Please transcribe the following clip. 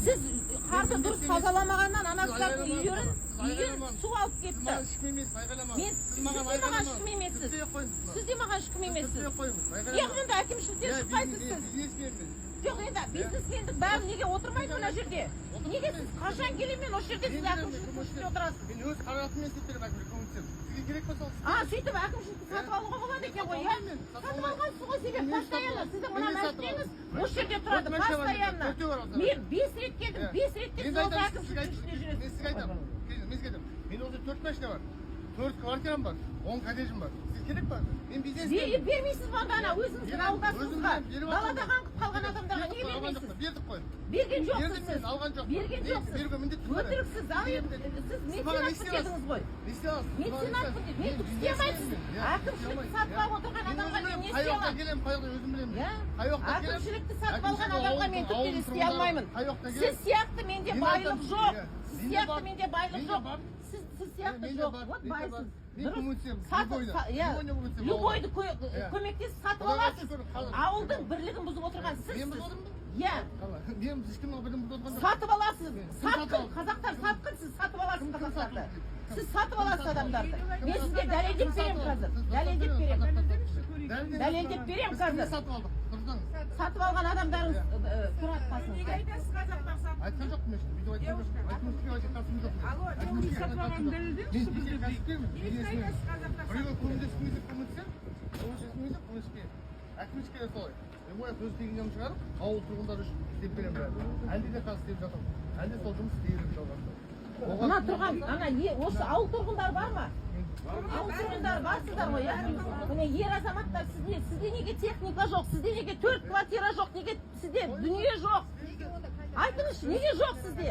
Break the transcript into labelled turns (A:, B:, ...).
A: Siz қарды дұрыс тазаламағаннан ана кісінің үйін су алып кетті.
B: Маған ешкім емес, айғайлама.
A: Сіз маған ешкім емессіз. Сіз де маған ешкім емессіз. Яғни әкімшіліктен шықпайсыз сіз.
B: Бизнесменмін.
A: Жоқ, енді бизнесмендік бәрі неге отырмайды мына жерде? Неге сіз қашан келемен осы жерде сіз әкімшіліктің үстінде отырасыз?
B: Мен өз қаражатыммен істеп беремін әкімшілік көмектесем. Сізге керек болса
A: сөйтіп әкімшілікті сатып алуға болады екен ғой, иә? Сатып алғансыз ғой, себеп постоянно. Сіздің мына мәселеңіз осы жерде тұрады, постоянно. Мен 5 рет келдім, 5 реттен сол әкімшіліктің үстінде жүресіз.
B: Мен сізге айтамын. Мен осы 4 машина бар. 4 квартирам бар, 10 коттеджім бар. Сіз керек па? Мен бизнесменмін.
A: Бермейсіз ба ана өзіңіздің ауылдасыңызға? Далада қаңғып қалған адамдарға неге бермейсіз?
B: Бердік қой.
A: Берген жоқсыз сіз.
B: Алған жоқпын.
A: Берген жоқсыз. Өтіріксіз. Сіз меценатпын дедіңіз ғой. Меценатпын дедіңіз. Мен түк істей алмайсыз. Әкімшілікті сатып алып отырған адамға мен не істей аламын?
B: Қай уақытта келемін, қай уақытта өзім білемін.
A: Әкімшілікті сатып алған адамға мен түк те істей алмаймын. Сіз сияқты менде байлық жоқ. Сіз сияқты менде байлық жоқ. Сіз сияқты жоқ. Вот байсыз. Любойды көмектесіп сатып аласыз. Ауылдың бірлігін бұзып отырған сізсіз. Иә. Сатып аласыз. Сатқын, қазақтар сатқын, сіз сатып аласыз қазақтарды. Сіз сатып аласыз адамдарды. Мен сізге дәлелдеп беремін қазір. Дәлелдеп беремін қазір. Сатып алған адамдарыңыз тұрады қасыңызда.
B: Айтқан жоқпын мен. Видео айтқан жоқпын. Әкімшілікке қатысым жоқпын.
C: Алло, сатып алғанын дәлелдеңізші бұл жерде.
B: Біреуге көмектескіміз көмектесем, әкімшілікке де солай. Мен өз тегіннен шығарып, ауыл тұрғындары үшін істеп беремін бәрі. Әлде де қазір істеп жатырмын. Әлде сол жұмыс істеймін жалғасты.
A: Мына тұрған, осы ауыл тұрғындары бар ма? Ауыл тұрғындары барсыздар ғой, иә? Міне ер азаматтар, сізде неге техника жоқ, сізде неге 4 квартира жоқ, неге сізде дүние жоқ? Айтыңызшы, неге жоқ сізде?